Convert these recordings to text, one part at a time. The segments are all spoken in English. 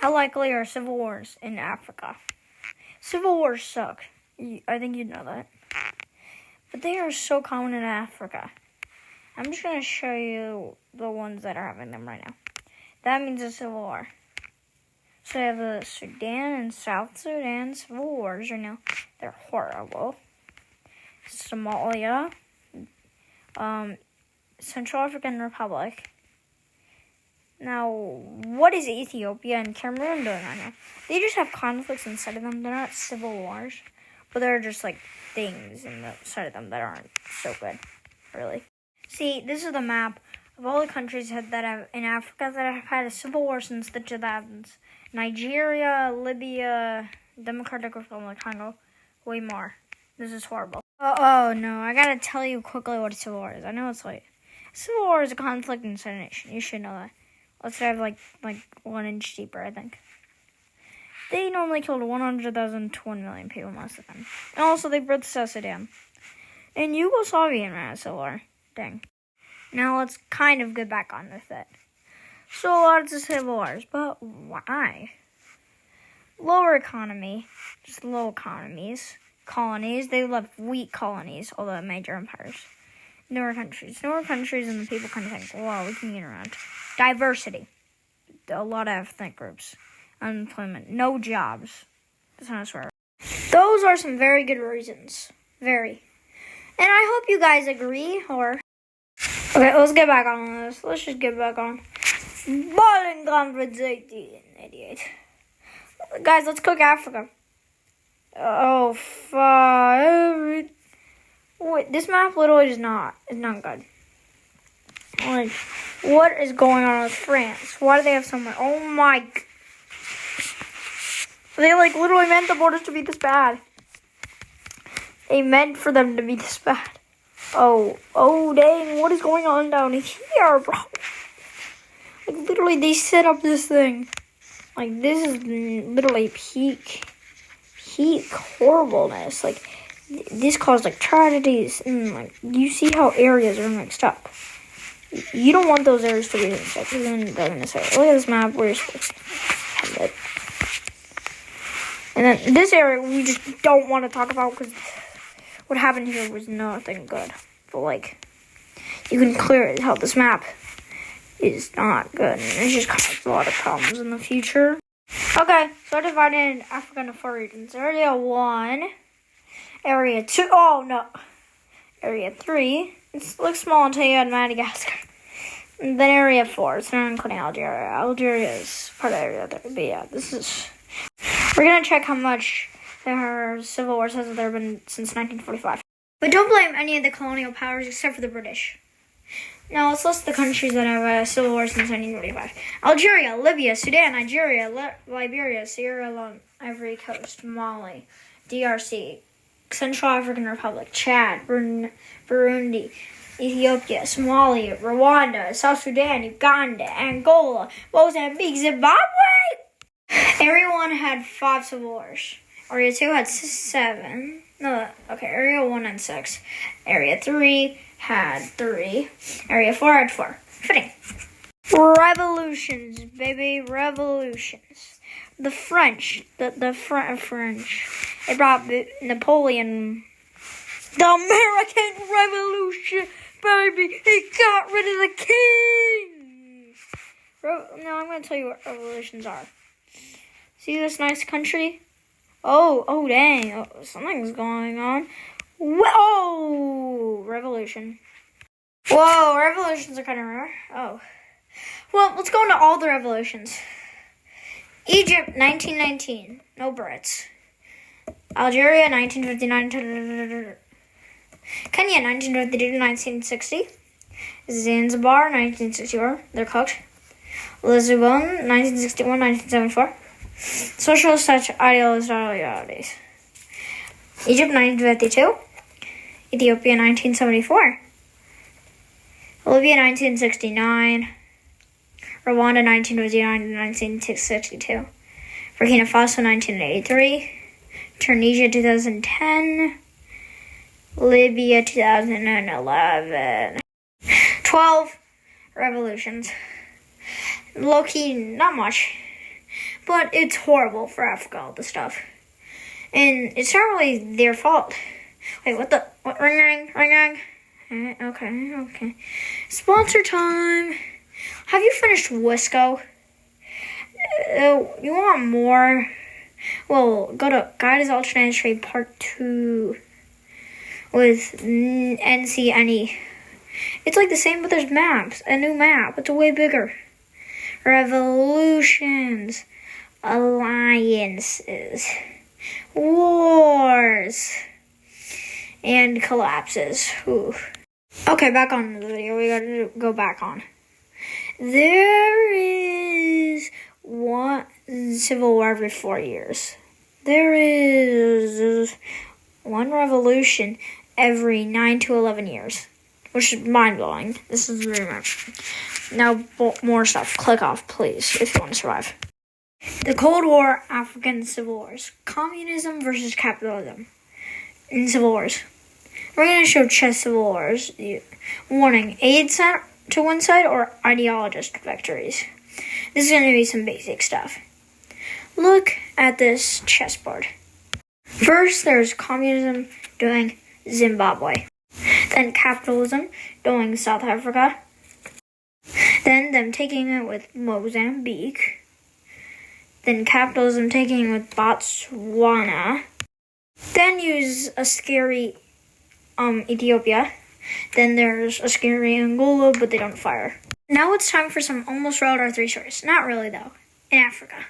How likely are civil wars in Africa? Civil wars suck. I think you know that. But they are so common in Africa. I'm just going to show you the ones that are having them right now. That means a civil war. So we have the Sudan and South Sudan civil wars right now. They're horrible. Somalia, Central African Republic. Now, what is Ethiopia and Cameroon doing right now? They just have conflicts inside of them. They're not civil wars, but they're just like things inside of them that aren't so good, really. See, this is the map of all the countries that have in Africa that have had a civil war since the 2000s. Nigeria, Libya, Democratic Republic, Congo, way more. This is horrible. Oh no, I gotta tell you quickly what a civil war is. I know it's late. Civil war is a conflict inside a nation. You should know that. Let's dive like 1 inch deeper, I think. They normally killed 100,000 to 1 million people most of the time. And also, they brought South Sudan. And Yugoslavia ran a civil war. Dang. Now let's kind of get back on with it. So lots of civil wars, but why? Lower economy, just low economies. Colonies, they left weak colonies, all the major empires. Newer countries and the people kind of think, wow, we can get around. Diversity, a lot of ethnic groups. Unemployment, no jobs. That's not a swear. Those are some very good reasons. Very. And I hope you guys agree, or... Okay, let's get back on this. Let's just get back on. Bowling Conference 1888. Guys, let's cook Africa. Oh, fuck. Wait, this map literally is not good. Like, what is going on with France? Why do they have so much? Oh my... They literally meant the borders to be this bad. They meant for them to be this bad. Oh dang, what is going on down here, bro? Literally, they set up this thing. This is literally peak horribleness. This caused, tragedies. And, you see how areas are mixed up. You don't want those areas to be mixed up. Then they're going to say, look at this map. We're supposed to have it. And then this area, we just don't want to talk about because what happened here was nothing good. But, you can clearly tell this map is not good. And it just caused a lot of problems in the future. Okay, so I divided Africa into 4 regions. Area 1, Area 2, Area 3. It looks small until you add Madagascar. And then Area 4, it's not including Algeria. Algeria is part of Area 3. But yeah, we're going to check how much their civil wars has there been since 1945. But don't blame any of the colonial powers except for the British. Now let's list the countries that have civil wars since 1945. Algeria, Libya, Sudan, Nigeria, Liberia, Sierra Leone, Ivory Coast, Mali, DRC, Central African Republic, Chad, Burundi, Ethiopia, Somalia, Rwanda, South Sudan, Uganda, Angola, Mozambique, Zimbabwe. Area 1 had 5 civil wars. Area 2 had 7. Area 1 had 6. Area 3 had 3. Area 4 had 4. Fitting. Revolutions, baby, revolutions. The French, the French, they brought Napoleon. The American Revolution, baby, he got rid of the king. Now I'm going to tell you what revolutions are. See this nice country? Oh, dang. Oh, something's going on. Whoa! Revolution. Whoa, revolutions are kind of rare. Oh. Well, let's go into all the revolutions. Egypt, 1919. No Brits. Algeria, 1959. Kenya, 1952 to 1960. Zanzibar, 1964. They're cooked. Lisbon, 1961, 1974. Socialist ideologies. Egypt, 1952. Ethiopia, 1974. Libya, 1969. Rwanda, 1959 to 1962. Burkina Faso, 1983. Tunisia, 2010. Libya, 2011. 12 revolutions. Low-key, not much. But it's horrible for Africa, all this stuff. And it's not really their fault. Wait, what, ring? Okay. Sponsor time. Have you finished Wisco? You want more? Well, go to Guided Alternate History Part 2 with NCNE. It's like the same, but there's maps. A new map. It's way bigger. Revolutions. Alliances. Wars. And collapses. Ooh. Okay, back on the video. We gotta go back on. There is one civil war every 4 years. There is one revolution every 9 to 11 years, which is mind-blowing. This is very much. Now, more stuff. Click off, please, if you want to survive. The Cold War, African Civil Wars. Communism versus capitalism in civil wars. We're going to show chess civil wars. Warning, aid sent to one side or ideologist victories. This is going to be some basic stuff. Look at this chessboard. First, there's communism doing Zimbabwe. Then capitalism doing South Africa. Then them taking it with Mozambique. Then capitalism taking it with Botswana. Then use a scary Ethiopia. Then there's a scary Angola, but they don't fire. Now it's time for some almost World War III stories. Not really, though. In Africa.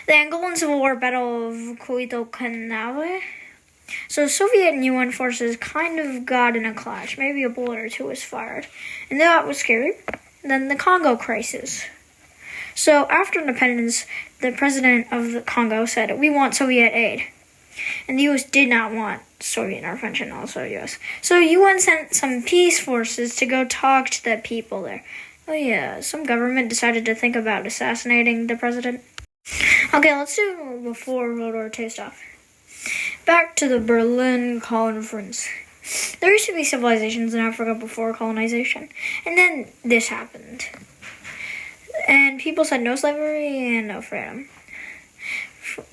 The Angolan Civil War, Battle of Cuito Canave. So Soviet and UN forces kind of got in a clash. Maybe a bullet or two was fired. And that was scary. Then the Congo crisis. So after independence, the president of the Congo said, "We want Soviet aid." And the U.S. did not want Soviet intervention, also U.S. So UN sent some peace forces to go talk to the people there. Oh yeah, some government decided to think about assassinating the president. Okay, let's do before World War II stuff. Back to the Berlin Conference. There used to be civilizations in Africa before colonization. And then this happened. And people said no slavery and no freedom.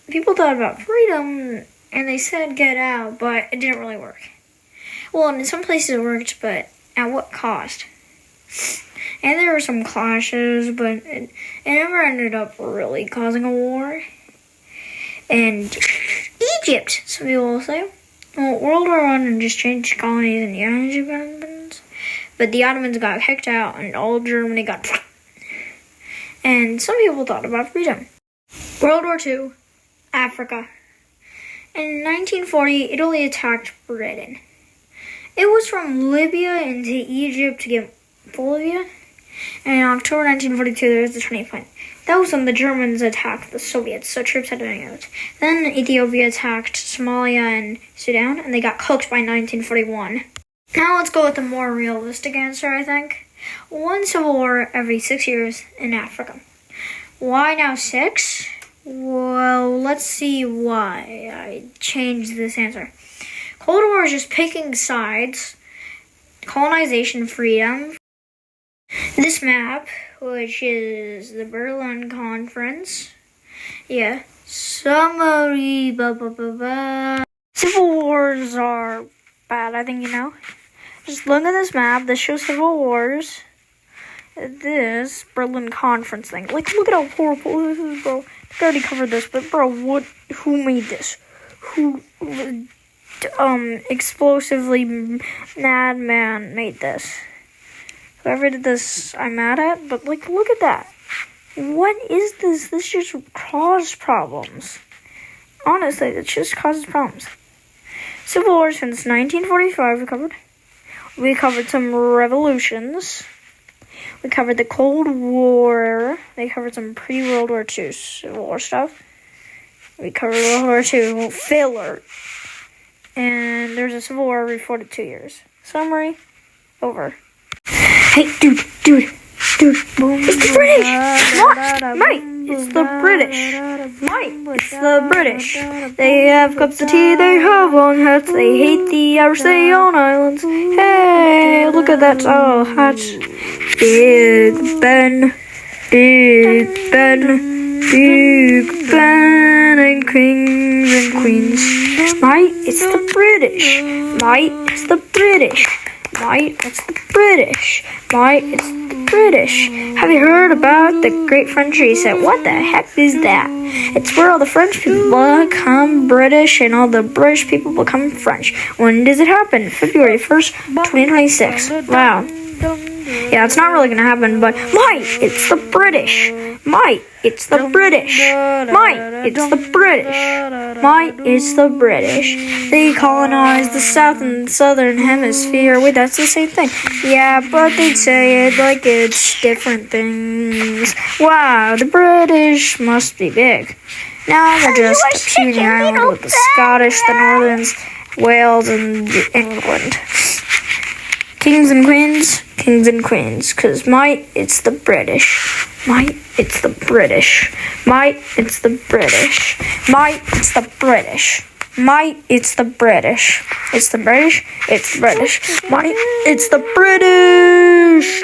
People thought about freedom and they said get out, but it didn't really work. Well, in some places it worked, but at what cost? And there were some clashes, but it never ended up really causing a war. And Egypt, some people will say. Well, World War I just changed colonies and Egypt, but the Ottomans got kicked out and all Germany got... And some people thought about freedom. World War II, Africa. In 1940, Italy attacked Britain. It was from Libya into Egypt to get Bolivia. And in October 1942, there was the turning point. That was when the Germans attacked the Soviets, so troops had to out. Then Ethiopia attacked Somalia and Sudan, and they got cooked by 1941. Now let's go with the more realistic answer, I think. One civil war every 6 years in Africa. Why now 6? Well, let's see why I changed this answer. Cold War is just picking sides. Colonization, freedom. This map, which is the Berlin Conference. Yeah. Summary, Civil wars are bad, I think you know. Just look at this map. This shows civil wars. This Berlin Conference thing. Like, look at how horrible this is, bro. I already covered this, but bro, who made this? Who, explosively mad man made this? Whoever did this, I'm mad at, but like, look at that. What is this? This just caused problems. Honestly, it just causes problems. Civil War since 1945 we covered. We covered some revolutions. We covered the Cold War. We covered some pre-World War II Civil War stuff. We covered World War II failure. And there's a Civil War every 4 to 2 years. Summary, over. Hey, dude. It's the British! What? Mate, it's the British. Mate, it's the British. They have cups of tea, they have long hats, they hate the Irish, they own islands. Hey, look at that tall hat. Big Ben. Big Ben and kings and queens. Might, it's the British. Might, it's the British. Might, it's the British. Might, it's the British. Have you heard about the Great French Reset? What the heck is that? It's where all the French people become British and all the British people become French. When does it happen? February 1st, 2026. Wow. Yeah, it's not really gonna happen, but might, it's the British. Might, it's the British. Might, it's the British. Might, it's the British. They colonized the South and Southern Hemisphere. Wait, that's the same thing. Yeah, but they'd say it like it's different things. Wow, the British must be big. Now they're just a puny island with the Scottish, the Northerns, Wales, and England. Kings and queens, cause might, it's the British. Might, it's the British. Might, it's the British. Might, it's the British. Might, it's the British. It's the British. It's the British. Might, it's the British.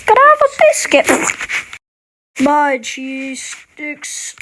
Could I have a biscuit? My cheese sticks.